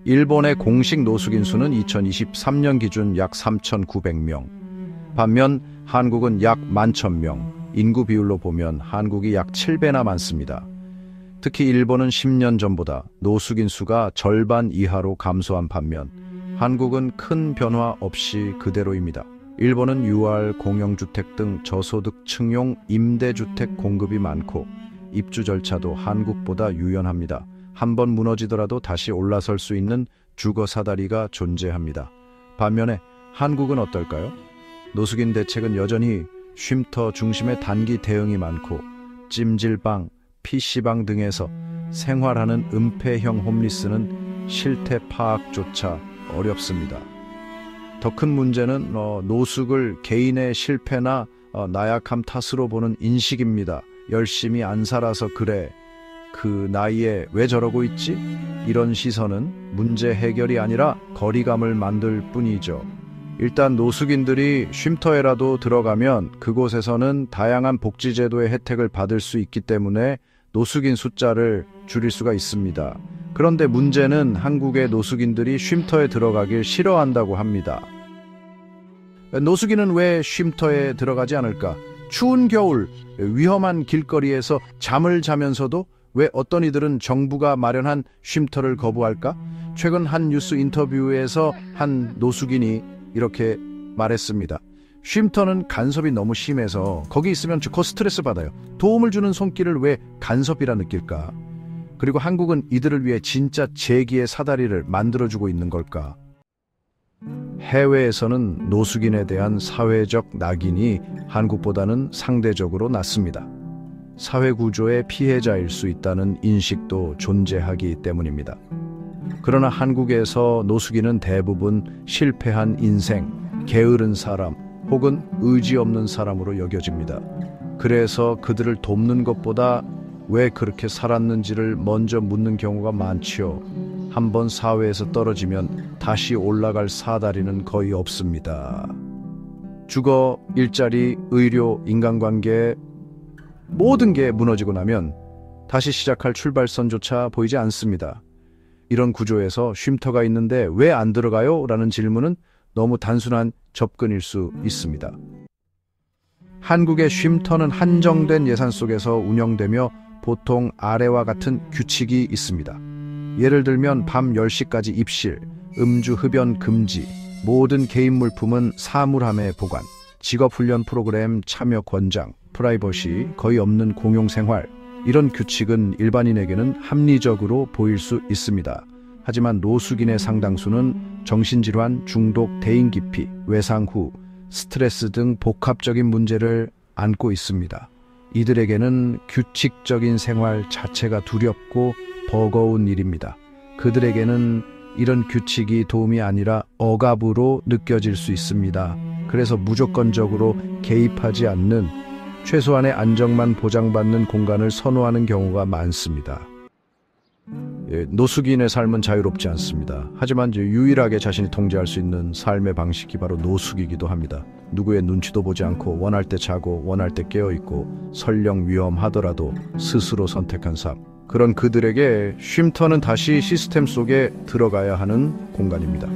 일본의 공식 노숙인 수는 2023년 기준 약 3,900명. 반면 한국은 약 11,000명. 인구 비율로 보면 한국이 약 7배나 많습니다. 특히 일본은 10년 전보다 노숙인 수가 절반 이하로 감소한 반면 한국은 큰 변화 없이 그대로입니다. 일본은 유알, 공영주택 등 저소득층용 임대주택 공급이 많고 입주 절차도 한국보다 유연합니다. 한번 무너지더라도 다시 올라설 수 있는 주거 사다리가 존재합니다. 반면에 한국은 어떨까요? 노숙인 대책은 여전히 쉼터 중심의 단기 대응이 많고 찜질방, PC방 등에서 생활하는 은폐형 홈리스는 실태 파악조차 어렵습니다. 더 큰 문제는 노숙을 개인의 실패나 나약함 탓으로 보는 인식입니다. 열심히 안 살아서 그래. 그 나이에 왜 저러고 있지? 이런 시선은 문제 해결이 아니라 거리감을 만들 뿐이죠. 일단 노숙인들이 쉼터에라도 들어가면 그곳에서는 다양한 복지제도의 혜택을 받을 수 있기 때문에 노숙인 숫자를 줄일 수가 있습니다. 그런데 문제는 한국의 노숙인들이 쉼터에 들어가길 싫어한다고 합니다. 노숙인은 왜 쉼터에 들어가지 않을까? 추운 겨울, 위험한 길거리에서 잠을 자면서도 왜 어떤 이들은 정부가 마련한 쉼터를 거부할까? 최근 한 뉴스 인터뷰에서 한 노숙인이 이렇게 말했습니다. 쉼터는 간섭이 너무 심해서 거기 있으면 저 스트레스 받아요. 도움을 주는 손길을 왜 간섭이라 느낄까? 그리고 한국은 이들을 위해 진짜 재기의 사다리를 만들어주고 있는 걸까? 해외에서는 노숙인에 대한 사회적 낙인이 한국보다는 상대적으로 낮습니다. 사회구조의 피해자일 수 있다는 인식도 존재하기 때문입니다. 그러나 한국에서 노숙인은 대부분 실패한 인생, 게으른 사람 혹은 의지 없는 사람으로 여겨집니다. 그래서 그들을 돕는 것보다 왜 그렇게 살았는지를 먼저 묻는 경우가 많지요. 한번 사회에서 떨어지면 다시 올라갈 사다리는 거의 없습니다. 주거, 일자리, 의료, 인간관계 모든 게 무너지고 나면 다시 시작할 출발선조차 보이지 않습니다. 이런 구조에서 쉼터가 있는데 왜 안 들어가요? 라는 질문은 너무 단순한 접근일 수 있습니다. 한국의 쉼터는 한정된 예산 속에서 운영되며 보통 아래와 같은 규칙이 있습니다. 예를 들면 밤 10시까지 입실, 음주 흡연 금지, 모든 개인 물품은 사물함에 보관, 직업훈련 프로그램 참여 권장, 프라이버시 거의 없는 공용생활, 이런 규칙은 일반인에게는 합리적으로 보일 수 있습니다. 하지만 노숙인의 상당수는 정신질환, 중독, 대인기피, 외상 후, 스트레스 등 복합적인 문제를 안고 있습니다. 이들에게는 규칙적인 생활 자체가 두렵고 버거운 일입니다. 그들에게는 이런 규칙이 도움이 아니라 억압으로 느껴질 수 있습니다. 그래서 무조건적으로 개입하지 않는 최소한의 안정만 보장받는 공간을 선호하는 경우가 많습니다. 노숙인의 삶은 자유롭지 않습니다. 하지만 유일하게 자신이 통제할 수 있는 삶의 방식이 바로 노숙이기도 합니다. 누구의 눈치도 보지 않고 원할 때 자고 원할 때 깨어있고 설령 위험하더라도 스스로 선택한 삶. 그런 그들에게 쉼터는 다시 시스템 속에 들어가야 하는 공간입니다.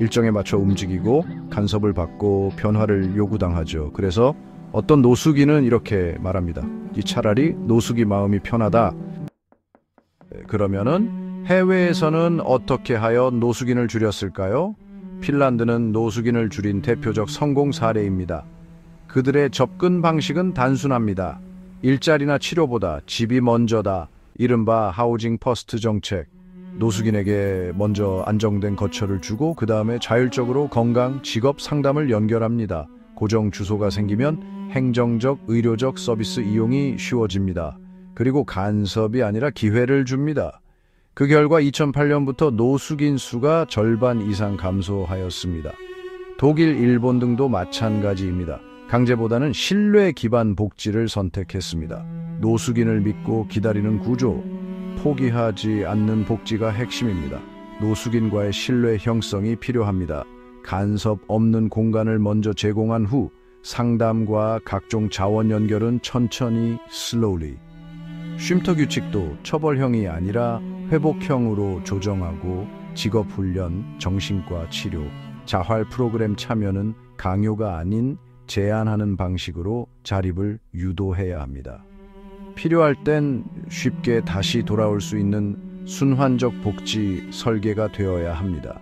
일정에 맞춰 움직이고 간섭을 받고 변화를 요구당하죠. 그래서 어떤 노숙인은 이렇게 말합니다. 차라리 노숙이 마음이 편하다. 그러면은 해외에서는 어떻게 하여 노숙인을 줄였을까요? 핀란드는 노숙인을 줄인 대표적 성공 사례입니다. 그들의 접근 방식은 단순합니다. 일자리나 치료보다 집이 먼저다. 이른바 하우징 퍼스트 정책. 노숙인에게 먼저 안정된 거처를 주고 그 다음에 자율적으로 건강, 직업 상담을 연결합니다. 고정 주소가 생기면 행정적, 의료적 서비스 이용이 쉬워집니다. 그리고 간섭이 아니라 기회를 줍니다. 그 결과 2008년부터 노숙인 수가 절반 이상 감소하였습니다. 독일, 일본 등도 마찬가지입니다. 강제보다는 신뢰 기반 복지를 선택했습니다. 노숙인을 믿고 기다리는 구조, 포기하지 않는 복지가 핵심입니다. 노숙인과의 신뢰 형성이 필요합니다. 간섭 없는 공간을 먼저 제공한 후 상담과 각종 자원 연결은 천천히 slowly. 쉼터 규칙도 처벌형이 아니라 회복형으로 조정하고 직업훈련, 정신과 치료, 자활 프로그램 참여는 강요가 아닌 제한하는 방식으로 자립을 유도해야 합니다. 필요할 땐 쉽게 다시 돌아올 수 있는 순환적 복지 설계가 되어야 합니다.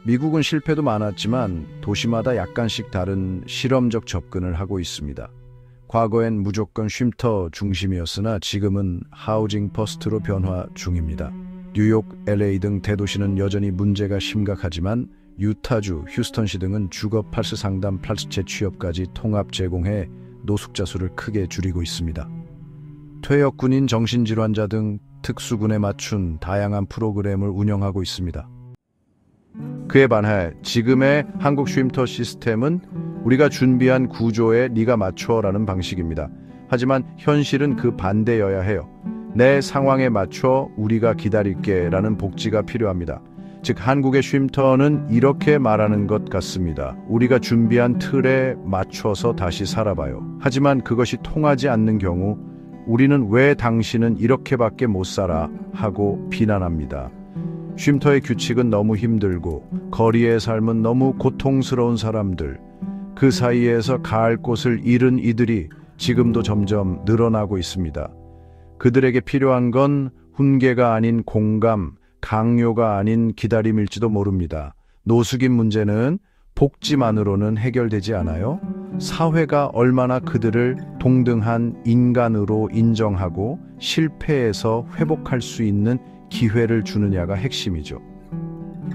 미국은 실패도 많았지만 도시마다 약간씩 다른 실험적 접근을 하고 있습니다. 과거엔 무조건 쉼터 중심이었으나 지금은 하우징 퍼스트로 변화 중입니다. 뉴욕, LA 등 대도시는 여전히 문제가 심각하지만 유타주, 휴스턴시 등은 주거 플러스 상담 플러스 재취업까지 통합 제공해 노숙자 수를 크게 줄이고 있습니다. 퇴역 군인, 정신질환자 등 특수군에 맞춘 다양한 프로그램을 운영하고 있습니다. 그에 반해 지금의 한국 쉼터 시스템은 우리가 준비한 구조에 네가 맞춰라는 방식입니다. 하지만 현실은 그 반대여야 해요. 내 상황에 맞춰 우리가 기다릴게 라는 복지가 필요합니다. 즉 한국의 쉼터는 이렇게 말하는 것 같습니다. 우리가 준비한 틀에 맞춰서 다시 살아봐요. 하지만 그것이 통하지 않는 경우 우리는 왜 당신은 이렇게밖에 못 살아 하고 비난합니다. 쉼터의 규칙은 너무 힘들고 거리의 삶은 너무 고통스러운 사람들, 그 사이에서 가을 곳을 잃은 이들이 지금도 점점 늘어나고 있습니다. 그들에게 필요한 건 훈계가 아닌 공감, 강요가 아닌 기다림일지도 모릅니다. 노숙인 문제는 복지만으로는 해결되지 않아요. 사회가 얼마나 그들을 동등한 인간으로 인정하고 실패에서 회복할 수 있는 기회를 주느냐가 핵심이죠.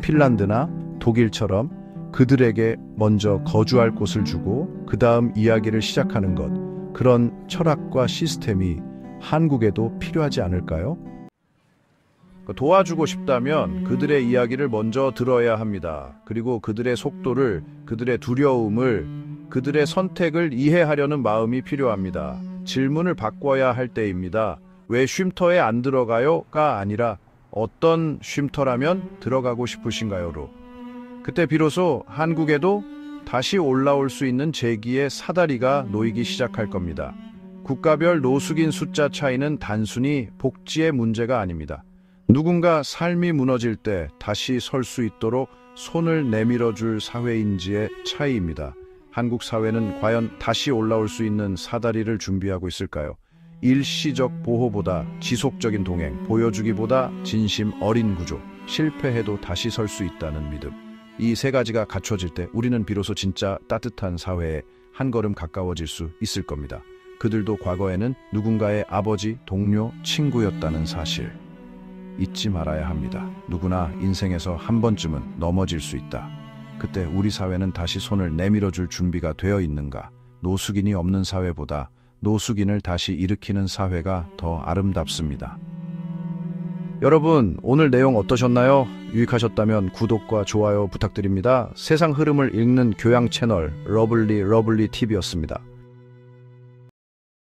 핀란드나 독일처럼 그들에게 먼저 거주할 곳을 주고 그 다음 이야기를 시작하는 것, 그런 철학과 시스템이 한국에도 필요하지 않을까요? 도와주고 싶다면 그들의 이야기를 먼저 들어야 합니다. 그리고 그들의 속도를, 그들의 두려움을, 그들의 선택을 이해하려는 마음이 필요합니다. 질문을 바꿔야 할 때입니다. 왜 쉼터에 안 들어가요?가 아니라 어떤 쉼터라면 들어가고 싶으신가요?로. 그때 비로소 한국에도 다시 올라올 수 있는 재기의 사다리가 놓이기 시작할 겁니다. 국가별 노숙인 숫자 차이는 단순히 복지의 문제가 아닙니다. 누군가 삶이 무너질 때 다시 설 수 있도록 손을 내밀어줄 사회인지의 차이입니다. 한국 사회는 과연 다시 올라올 수 있는 사다리를 준비하고 있을까요? 일시적 보호보다 지속적인 동행, 보여주기보다 진심 어린 구조, 실패해도 다시 설 수 있다는 믿음. 이 세 가지가 갖춰질 때 우리는 비로소 진짜 따뜻한 사회에 한 걸음 가까워질 수 있을 겁니다. 그들도 과거에는 누군가의 아버지, 동료, 친구였다는 사실 잊지 말아야 합니다. 누구나 인생에서 한 번쯤은 넘어질 수 있다. 그때 우리 사회는 다시 손을 내밀어줄 준비가 되어 있는가? 노숙인이 없는 사회보다 노숙인을 다시 일으키는 사회가 더 아름답습니다. 여러분, 오늘 내용 어떠셨나요? 유익하셨다면 구독과 좋아요 부탁드립니다. 세상 흐름을 읽는 교양 채널 러블리 TV였습니다.